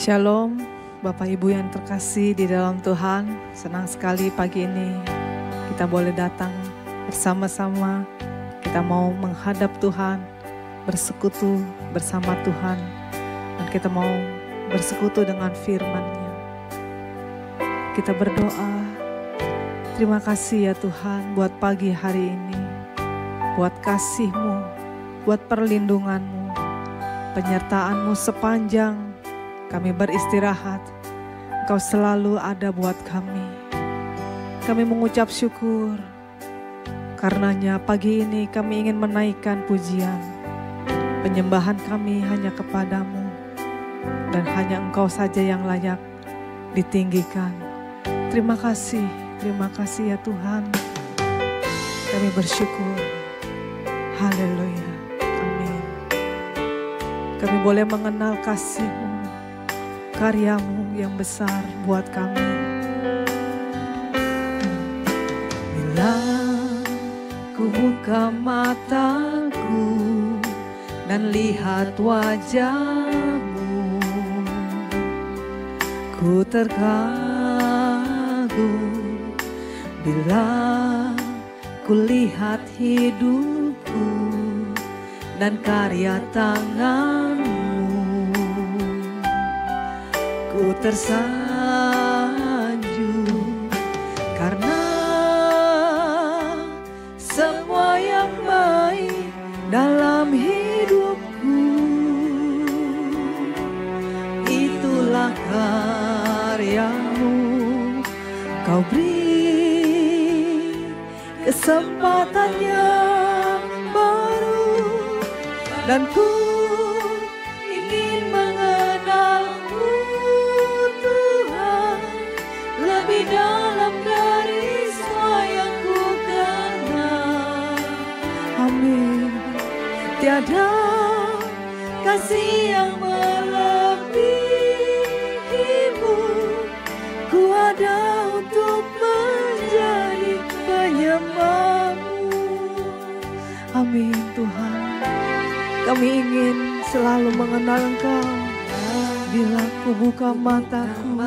Shalom, Bapak Ibu yang terkasih di dalam Tuhan. Senang sekali pagi ini kita boleh datang bersama-sama. Kita mau menghadap Tuhan, bersekutu bersama Tuhan. Dan kita mau bersekutu dengan firman-Nya. Kita berdoa, Terima kasih ya Tuhan buat pagi hari ini, buat kasih-Mu, buat perlindungan-Mu, penyertaan-Mu sepanjang kami beristirahat. Engkau selalu ada buat kami. Kami mengucap syukur, karenanya pagi ini kami ingin menaikkan pujian. Penyembahan kami hanya kepadamu, dan hanya Engkau saja yang layak ditinggikan. Terima kasih ya Tuhan. Kami bersyukur. Haleluya. Amin. Kami boleh mengenal kasih-Mu, karya-Mu yang besar buat kami. Bila ku buka mataku dan lihat wajah-Mu, ku terkagum. Bila ku lihat hidupku dan karya tangan-Mu, ku tersanjung karena semua yang baik dalam hidupku itulah karya-Mu. Kau beri kesempatan yang baru, dan ku ingin mengenal-Mu Tuhan lebih dalam dari semua yang ku kenal. Amin. Tiada kasih yang melebihi-Mu, ku ada untuk menjadi penyembah-Mu. Amin Tuhan. Kami ingin selalu mengenal Engkau. Bila ku buka mataku,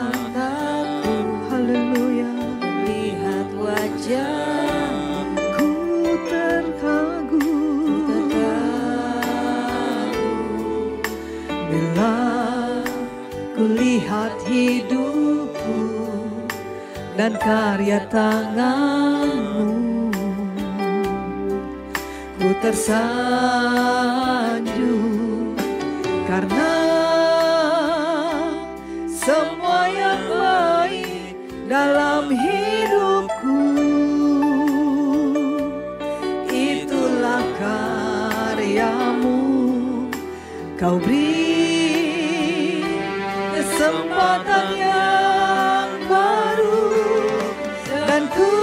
haleluya, lihat wajah, ku terkagum. Bila ku lihat hidupku dan karya tangan-Mu, ku tersanjung karena semua yang baik dalam hidupku itulah karya-Mu. Kau beri kesempatan yang baru, dan ku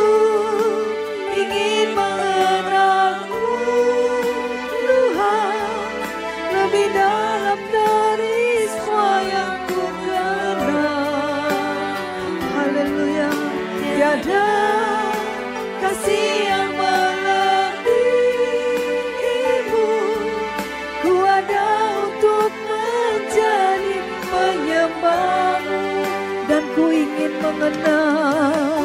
ingin mengenal-Mu Tuhan lebih dalam dari semua yang ku kenal. Haleluya. Tiada kasih yang melebihi-Mu, ku ada untuk menjadi penyembah-Mu, dan ku ingin mengenal.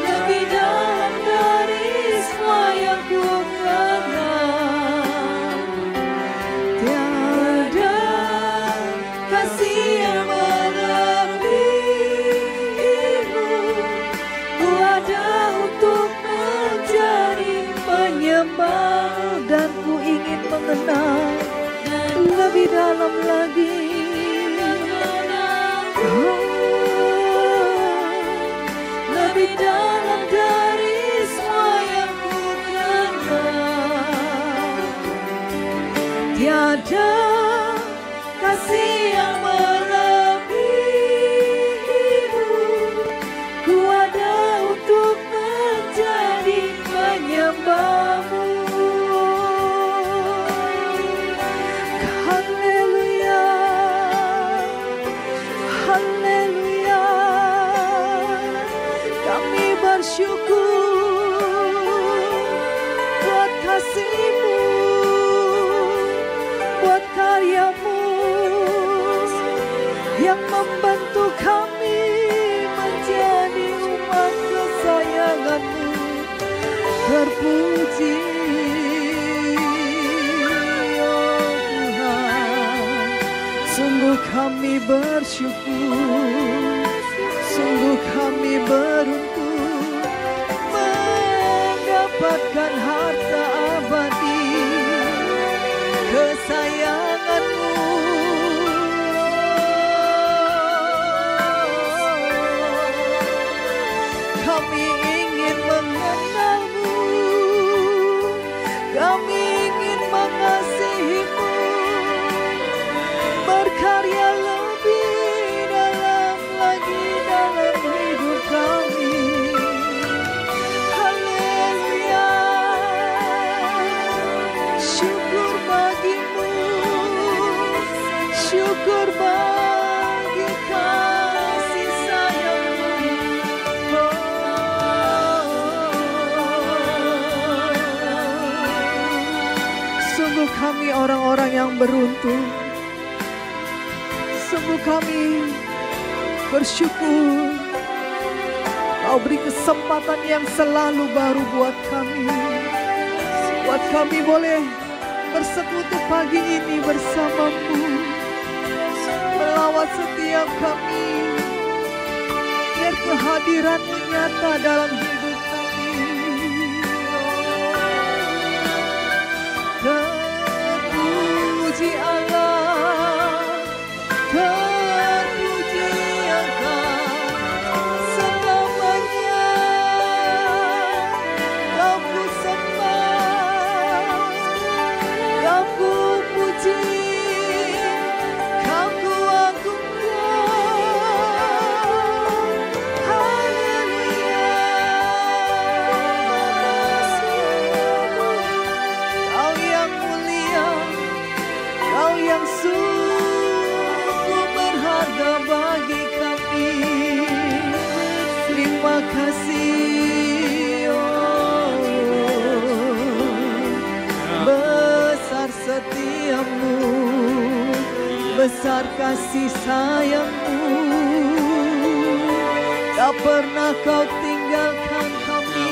Lebih dalam dari semua yang ku kenal. Tiada kasih yang melebihi-Mu, ku ada untuk menjadi penyembah, dan ku ingin mengenal lebih dalam lagi. Lebih dalam dari semua yang ku kenal. Tiada kasih yang melebihi-Mu, ku ada untuk menjadi penyembah-Mu. Haleluya, haleluya. Kami bersyukur buat kasih-Mu, buat karya-Mu yang membantu kami menjadi umat kesayangan-Mu. Terpuji oh Tuhan, sungguh kami bersyukur. Sungguh kami beruntung mendapatkan harta abadi kesayangan-Mu. Kami ingin mengenal-Mu, kami ingin mengasihi-Mu, berkarya lebih dalam lagi dalam hidup kami. Haleluya, syukur bagi-Mu, syukur bagi kasih sayang-Mu. Sungguh kami orang-orang yang beruntung. Sungguh kami bersyukur Kau beri kesempatan yang selalu baru buat kami. Buat kami boleh bersekutu pagi ini bersama-Mu, melawat setiap kami, biar kehadiran-Mu nyata dalam hidup kami. Terpuji Allah, terpuji Engkau selamanya. Kau ku sembah, Kau ku puji, Kau ku agungkan. Haleluya, Kau yang mulia, Kau yang sungguh berharga bagi kami. Terima kasih, besar setiamu, besar kasih sayangmu. Tak pernah Kau tinggalkan kami,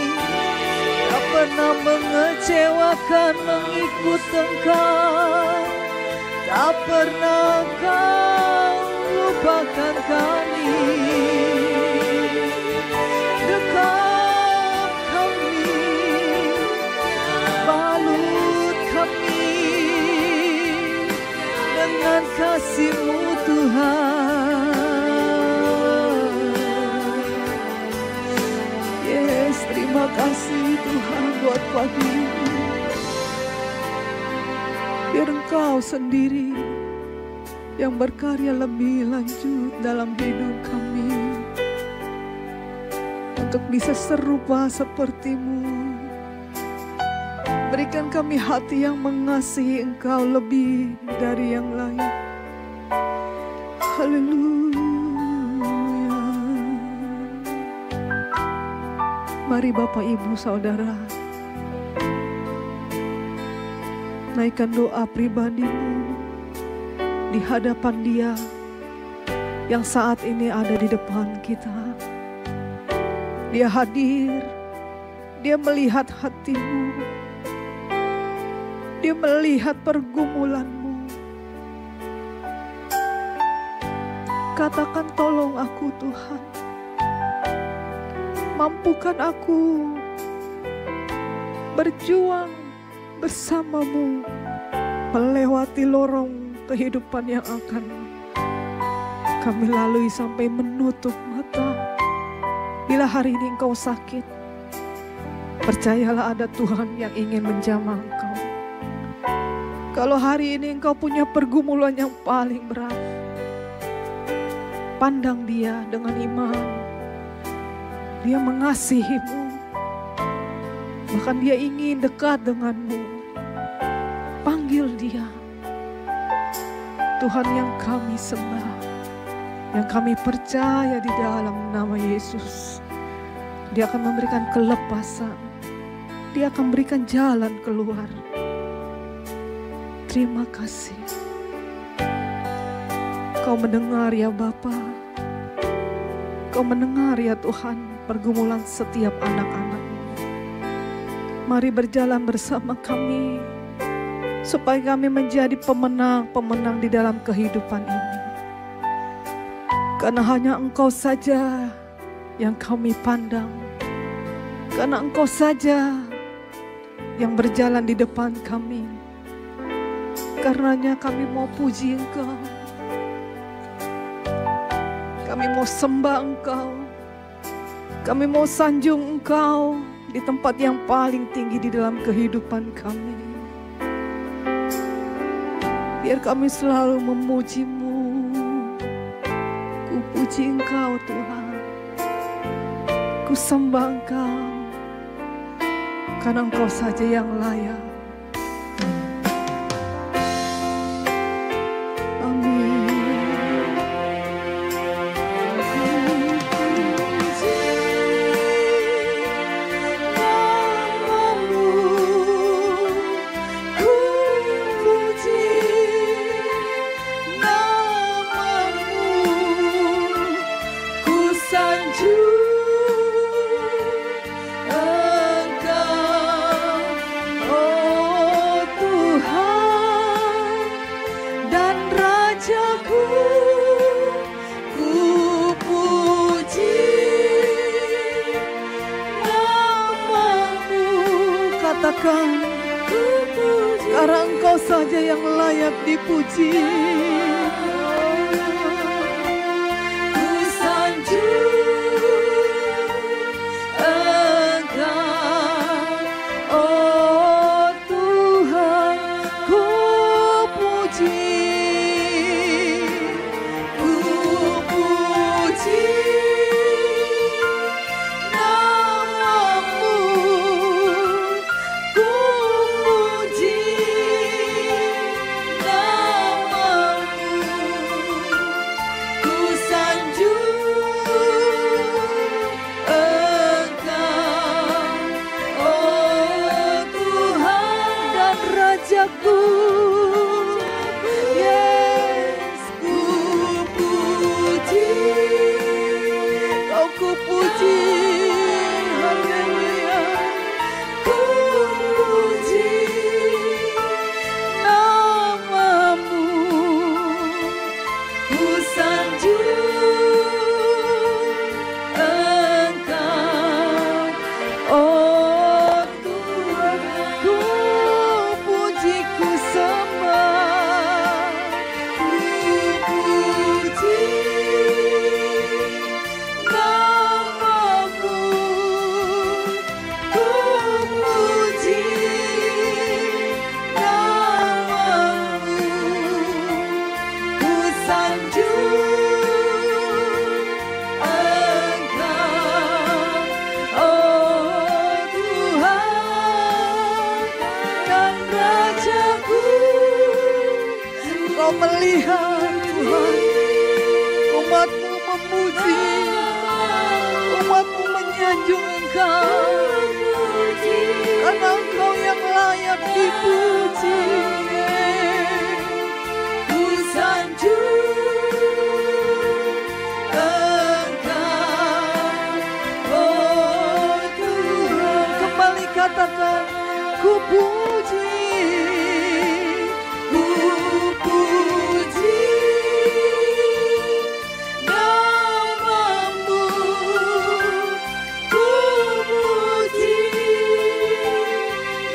tak pernah mengecewakan mengikut Engkau. Tak pernah Kau lupakan kami. Dekap kami, balut kami dengan kasih-Mu Tuhan. Yes, terima kasih Tuhan buat pagi ini. Biar Engkau sendiri yang berkarya lebih lanjut dalam hidup kami, untuk bisa serupa seperti-Mu. Berikan kami hati yang mengasihi Engkau lebih dari yang lain. Haleluya. Mari Bapak Ibu Saudara, naikkan doa pribadimu di hadapan Dia yang saat ini ada di depan kita. Dia hadir, Dia melihat hatimu, Dia melihat pergumulanmu. Katakan, tolong aku Tuhan, mampukan aku berjuang bersama-Mu melewati lorong kehidupan yang akan kami lalui sampai menutup mata. Bila hari ini engkau sakit, percayalah ada Tuhan yang ingin menjamah engkau. Kalau hari ini engkau punya pergumulan yang paling berat, pandang Dia dengan iman. Dia mengasihimu, bahkan Dia ingin dekat denganmu. Panggil Dia. Tuhan yang kami sembah, yang kami percaya di dalam nama Yesus, Dia akan memberikan kelepasan, Dia akan memberikan jalan keluar. Terima kasih. Kau mendengar ya Bapa, Kau mendengar ya Tuhan pergumulan setiap anak-anak. Mari berjalan bersama kami, supaya kami menjadi pemenang-pemenang di dalam kehidupan ini. Karena hanya Engkau saja yang kami pandang. Karena Engkau saja yang berjalan di depan kami. Karenanya kami mau puji Engkau. Kami mau sembah Engkau. Kami mau sanjung Engkau di tempat yang paling tinggi di dalam kehidupan kami. Biar kami selalu memuji-Mu. Ku puji Engkau Tuhan. Ku sembah Engkau. Karena Engkau saja yang layak. Karena Engkau saja yang layak dipuji. Ku sanjung Engkau, oh Tuhan, ku puji. Ku puji nama-Mu. Yes, ku puji, Kau ku puji, haleluya. Ku puji nama-Mu, ku sanjung Engkau, oh Tuhan, ku puji, ku sembah, ku puji nama-Mu, ku puji nama-Mu, ku sanjung Engkau, oh Tuhan dan Rajaku. Kau melihat Tuhan, umat-Mu memuji, umat-Mu menyanjung Engkau, karena Engkau yang layak dipuji. Ku sanjung Engkau, oh Tuhan. Kembali katakan, ku puji, ku puji nama-Mu, ku puji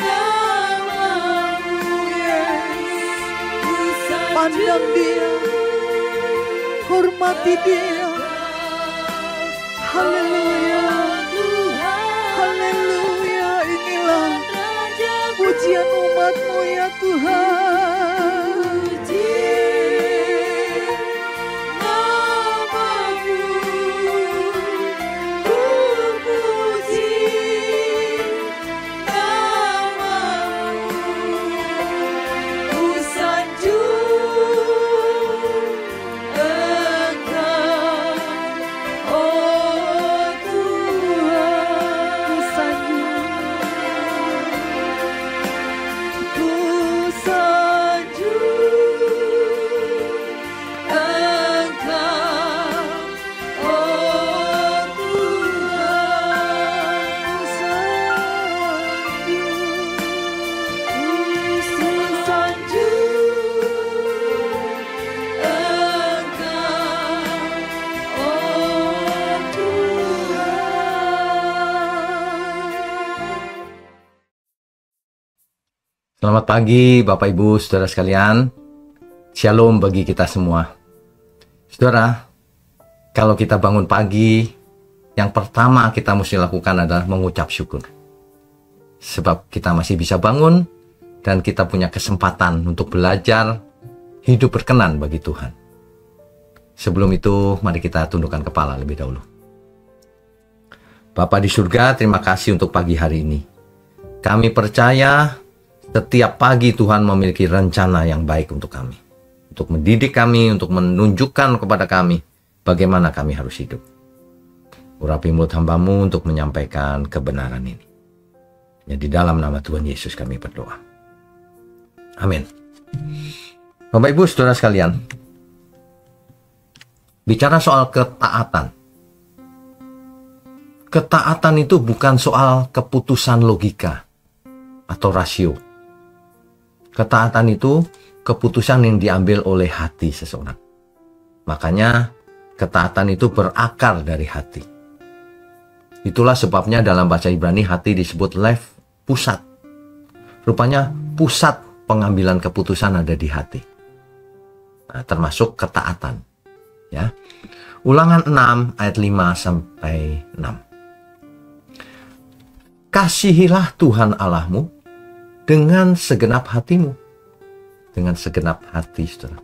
nama-Mu, yes. Pandang Dia, hormati Dia, haleluya, haleluya. Inilah pujian umat-Mu ya Tuhan. Oh Selamat pagi Bapak Ibu, Saudara sekalian. Shalom bagi kita semua. Saudara, kalau kita bangun pagi, yang pertama kita mesti lakukan adalah mengucap syukur. Sebab kita masih bisa bangun dan kita punya kesempatan untuk belajar hidup berkenan bagi Tuhan. Sebelum itu, mari kita tundukkan kepala lebih dahulu. Bapa di surga, terima kasih untuk pagi hari ini. Kami percaya setiap pagi Tuhan memiliki rencana yang baik untuk kami. Untuk mendidik kami, untuk menunjukkan kepada kami bagaimana kami harus hidup. Urapi mulut hamba-Mu untuk menyampaikan kebenaran ini. Ya, di dalam nama Tuhan Yesus kami berdoa. Amin. Bapak Ibu Saudara sekalian, bicara soal ketaatan. Ketaatan itu bukan soal keputusan logika atau rasio. Ketaatan itu keputusan yang diambil oleh hati seseorang. Makanya ketaatan itu berakar dari hati. Itulah sebabnya dalam bahasa Ibrani hati disebut lev, pusat. Rupanya pusat pengambilan keputusan ada di hati. Nah, termasuk ketaatan. Ya. Ulangan 6 ayat 5 sampai 6. Kasihilah Tuhan Allahmu dengan segenap hatimu. Dengan segenap hati, saudara.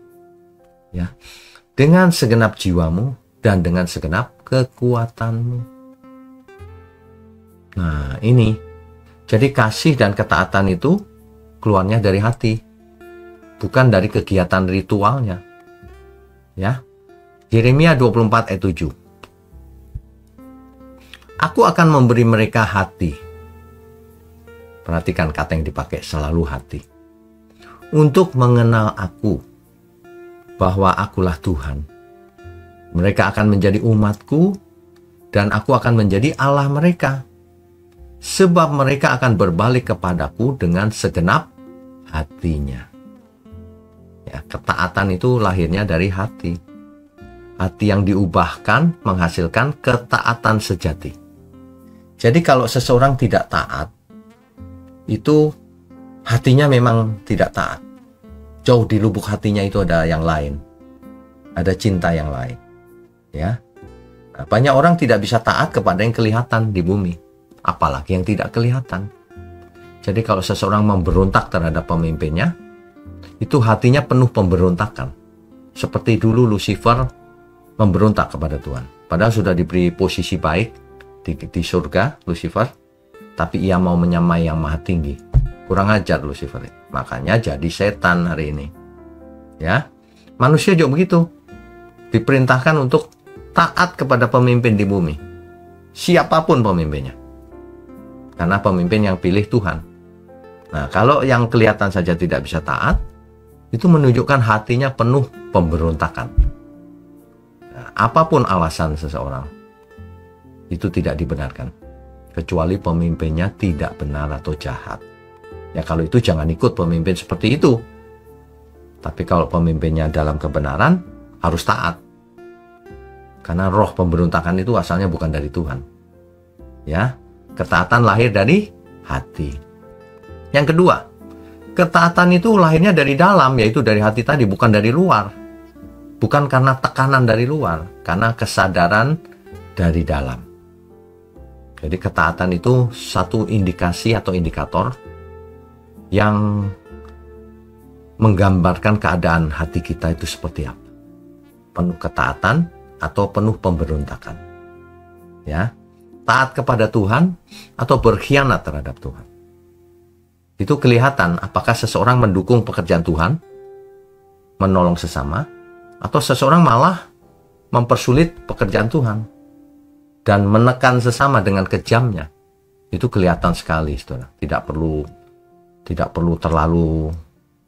Ya. Dengan segenap jiwamu dan dengan segenap kekuatanmu. Nah, ini. Jadi kasih dan ketaatan itu keluarnya dari hati. Bukan dari kegiatan ritualnya. Ya. Yeremia 24 ayat 7. Aku akan memberi mereka hati. Perhatikan kata yang dipakai, selalu hati. Untuk mengenal aku, bahwa akulah Tuhan. Mereka akan menjadi umatku, dan aku akan menjadi Allah mereka. Sebab mereka akan berbalik kepadaku dengan segenap hatinya. Ya, ketaatan itu lahirnya dari hati. Hati yang diubahkan menghasilkan ketaatan sejati. Jadi kalau seseorang tidak taat, itu hatinya memang tidak taat. Jauh di lubuk hatinya itu ada yang lain. Ada cinta yang lain. Ya. Nah, banyak orang tidak bisa taat kepada yang kelihatan di bumi. Apalagi yang tidak kelihatan. Jadi kalau seseorang memberontak terhadap pemimpinnya, itu hatinya penuh pemberontakan. Seperti dulu Lucifer memberontak kepada Tuhan. Padahal sudah diberi posisi baik di surga, Lucifer. Tapi ia mau menyamai yang maha tinggi. Kurang ajar Lucifer. Makanya jadi setan hari ini. Ya, manusia juga begitu. Diperintahkan untuk taat kepada pemimpin di bumi. Siapapun pemimpinnya. Karena pemimpin yang pilih Tuhan. Nah, kalau yang kelihatan saja tidak bisa taat, itu menunjukkan hatinya penuh pemberontakan. Nah, apapun alasan seseorang, itu tidak dibenarkan. Kecuali pemimpinnya tidak benar atau jahat. Ya kalau itu jangan ikut pemimpin seperti itu. Tapi kalau pemimpinnya dalam kebenaran, harus taat. Karena roh pemberontakan itu asalnya bukan dari Tuhan. Ya, ketaatan lahir dari hati. Yang kedua, ketaatan itu lahirnya dari dalam, yaitu dari hati tadi, bukan dari luar. Bukan karena tekanan dari luar, karena kesadaran dari dalam. Jadi ketaatan itu satu indikasi atau indikator yang menggambarkan keadaan hati kita itu seperti apa. Penuh ketaatan atau penuh pemberontakan. Ya, taat kepada Tuhan atau berkhianat terhadap Tuhan. Itu kelihatan apakah seseorang mendukung pekerjaan Tuhan, menolong sesama, atau seseorang malah mempersulit pekerjaan Tuhan dan menekan sesama dengan kejamnya. Itu kelihatan sekali, saudara. Tidak perlu terlalu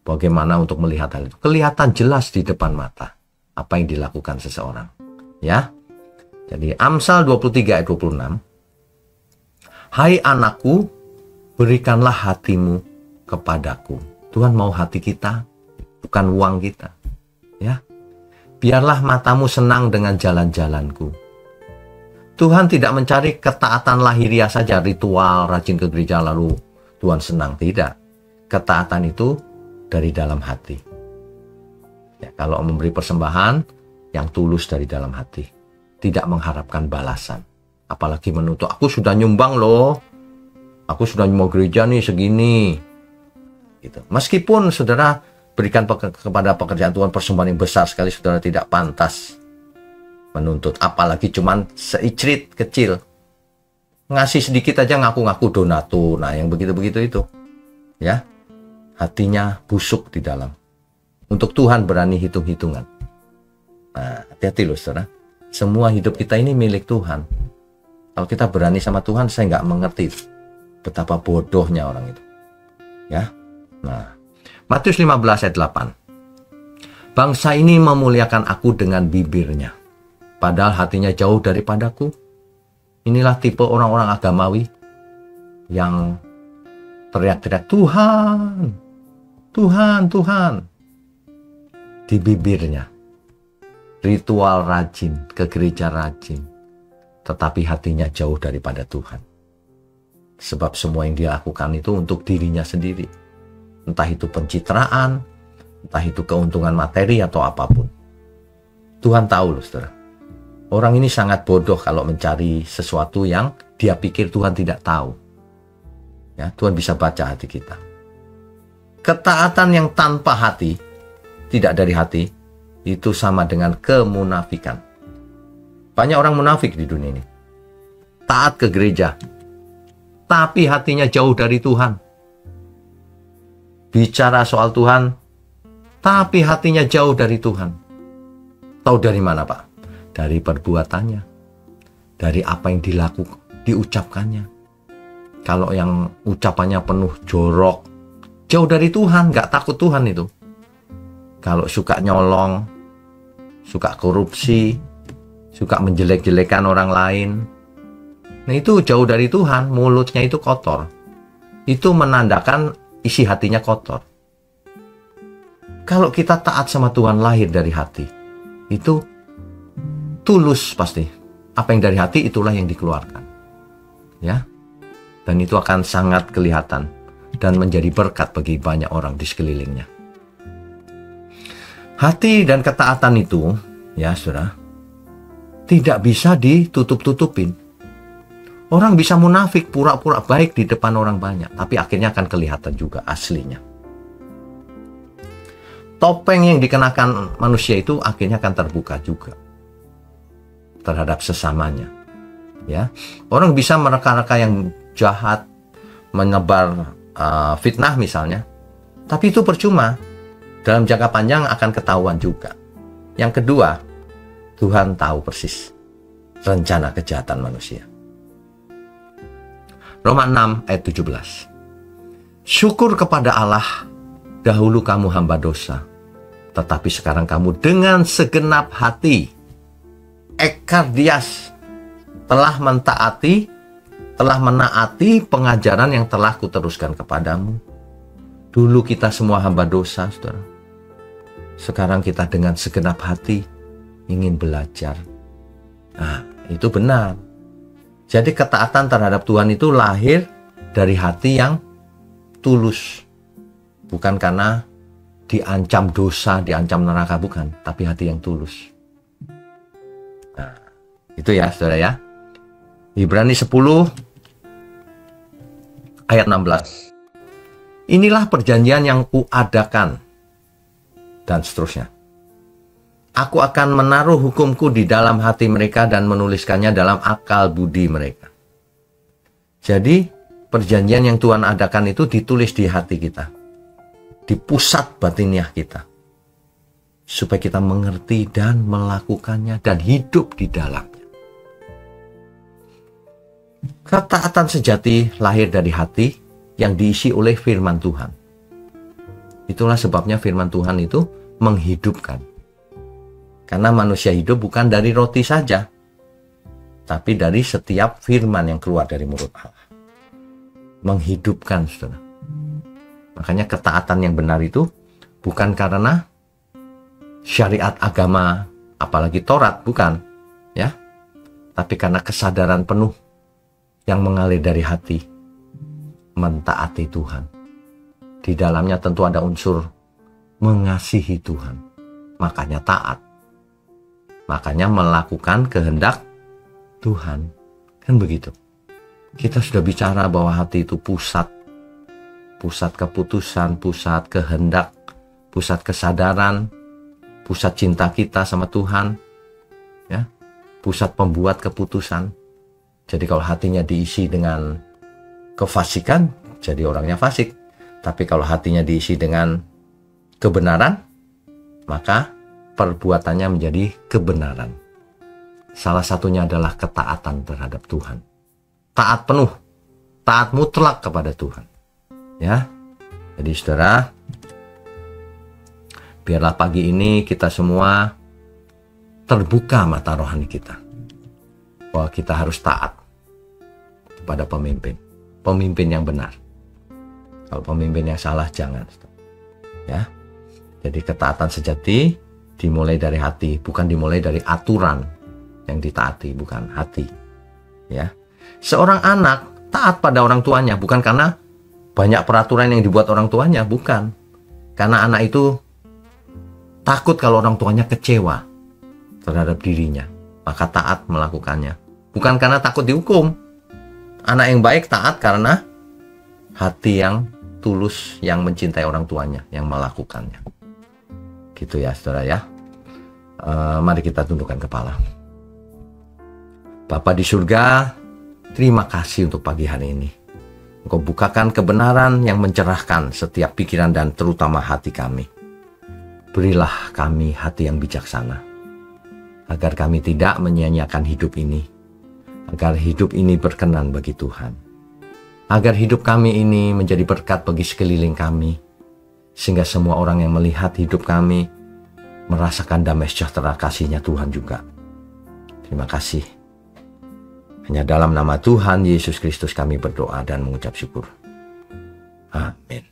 bagaimana untuk melihat hal itu. Kelihatan jelas di depan mata apa yang dilakukan seseorang. Ya. Jadi Amsal 23 ayat 26. Hai anakku, berikanlah hatimu kepadaku. Tuhan mau hati kita, bukan uang kita. Ya. Biarlah matamu senang dengan jalan-jalanku. Tuhan tidak mencari ketaatan lahiriah saja, ritual, rajin ke gereja lalu Tuhan senang. Tidak. ketaatan itu dari dalam hati. Ya, kalau memberi persembahan yang tulus dari dalam hati, tidak mengharapkan balasan. Apalagi menuntut, aku sudah nyumbang loh, aku sudah mau gereja nih segini. Gitu. Meskipun saudara berikan kepada pekerjaan Tuhan persembahan yang besar sekali, saudara tidak pantas menuntut. Apalagi cuman seicrit kecil. Ngasih sedikit aja ngaku-ngaku donatur. Nah, yang begitu-begitu itu. Ya, hatinya busuk di dalam. Untuk Tuhan berani hitung-hitungan. Nah, hati-hati loh saudara. Semua hidup kita ini milik Tuhan. Kalau kita berani sama Tuhan, saya nggak mengerti betapa bodohnya orang itu. Ya, nah, Matius 15 ayat 8. Bangsa ini memuliakan aku dengan bibirnya, padahal hatinya jauh daripadaku. Inilah tipe orang-orang agamawi yang teriak-teriak Tuhan, Tuhan, Tuhan. Di bibirnya, ritual rajin, ke gereja rajin, tetapi hatinya jauh daripada Tuhan. Sebab semua yang dia lakukan itu untuk dirinya sendiri. Entah itu pencitraan, entah itu keuntungan materi atau apapun. Tuhan tahu loh saudara. Orang ini sangat bodoh kalau mencari sesuatu yang dia pikir Tuhan tidak tahu. Ya, Tuhan bisa baca hati kita. Ketaatan yang tanpa hati, tidak dari hati, itu sama dengan kemunafikan. Banyak orang munafik di dunia ini. Taat ke gereja, tapi hatinya jauh dari Tuhan. Bicara soal Tuhan, tapi hatinya jauh dari Tuhan. Tahu dari mana, Pak? Dari perbuatannya, dari apa yang diucapkannya. Kalau yang ucapannya penuh jorok, jauh dari Tuhan, nggak takut Tuhan itu. Kalau suka nyolong, suka korupsi, suka menjelek-jelekan orang lain, nah itu jauh dari Tuhan, mulutnya itu kotor. Itu menandakan isi hatinya kotor. Kalau kita taat sama Tuhan lahir dari hati, itu tulus pasti. Apa yang dari hati itulah yang dikeluarkan. Ya. Dan itu akan sangat kelihatan dan menjadi berkat bagi banyak orang di sekelilingnya. Hati dan ketaatan itu, ya saudara, tidak bisa ditutup-tutupin. Orang bisa munafik, pura-pura baik di depan orang banyak, tapi akhirnya akan kelihatan juga aslinya. Topeng yang dikenakan manusia itu akhirnya akan terbuka juga terhadap sesamanya. Ya, orang bisa mereka-reka yang jahat, menebar fitnah misalnya, tapi itu percuma. Dalam jangka panjang akan ketahuan juga. Yang kedua, Tuhan tahu persis rencana kejahatan manusia. Roma 6 ayat 17. Syukur kepada Allah, dahulu kamu hamba dosa, tetapi sekarang kamu dengan segenap hati, ekardias, telah menaati pengajaran yang telah kuteruskan kepadamu. Dulu kita semua hamba dosa, saudara. Sekarang kita dengan segenap hati ingin belajar. Nah, itu benar. Jadi ketaatan terhadap Tuhan itu lahir dari hati yang tulus. Bukan karena diancam dosa, diancam neraka, bukan. Tapi hati yang tulus. Nah, itu ya saudara ya. Ibrani 10 ayat 16. Inilah perjanjian yang kuadakan. Dan seterusnya. Aku akan menaruh hukumku di dalam hati mereka dan menuliskannya dalam akal budi mereka. Jadi perjanjian yang Tuhan adakan itu ditulis di hati kita. Di pusat batiniah kita. Supaya kita mengerti dan melakukannya dan hidup di dalamnya. Ketaatan sejati lahir dari hati yang diisi oleh firman Tuhan. Itulah sebabnya firman Tuhan itu menghidupkan. Karena manusia hidup bukan dari roti saja, tapi dari setiap firman yang keluar dari mulut Allah. Menghidupkan, saudara. Makanya ketaatan yang benar itu bukan karena syariat agama, apalagi Taurat, bukan, ya. Tapi karena kesadaran penuh yang mengalir dari hati, mentaati Tuhan. Di dalamnya tentu ada unsur mengasihi Tuhan. Makanya taat. Makanya melakukan kehendak Tuhan. Kan begitu. Kita sudah bicara bahwa hati itu pusat keputusan, pusat kehendak, pusat kesadaran, pusat cinta kita sama Tuhan, ya, pusat pembuat keputusan. Jadi kalau hatinya diisi dengan kefasikan, jadi orangnya fasik. Tapi kalau hatinya diisi dengan kebenaran, maka perbuatannya menjadi kebenaran. Salah satunya adalah ketaatan terhadap Tuhan. Taat penuh, taat mutlak kepada Tuhan. Ya, jadi saudara, biarlah pagi ini kita semua terbuka mata rohani kita, bahwa kita harus taat kepada pemimpin yang benar. Kalau pemimpin yang salah, jangan. Ya, jadi ketaatan sejati dimulai dari hati, bukan dimulai dari aturan yang ditaati, bukan hati. Ya, seorang anak taat pada orang tuanya bukan karena banyak peraturan yang dibuat orang tuanya, bukan. Karena anak itu takut kalau orang tuanya kecewa terhadap dirinya, maka taat melakukannya. Bukan karena takut dihukum. Anak yang baik taat karena hati yang tulus, yang mencintai orang tuanya, yang melakukannya. Gitu ya saudara ya. Mari kita tundukkan kepala. Bapa di surga, terima kasih untuk pagi hari ini. Engkau bukakan kebenaran yang mencerahkan setiap pikiran dan terutama hati kami. Berilah kami hati yang bijaksana, agar kami tidak menyia-nyiakan hidup ini, agar hidup ini berkenan bagi Tuhan, agar hidup kami ini menjadi berkat bagi sekeliling kami, sehingga semua orang yang melihat hidup kami merasakan damai sejahtera kasih-Nya Tuhan juga. Terima kasih. Hanya dalam nama Tuhan Yesus Kristus kami berdoa dan mengucap syukur. Amin.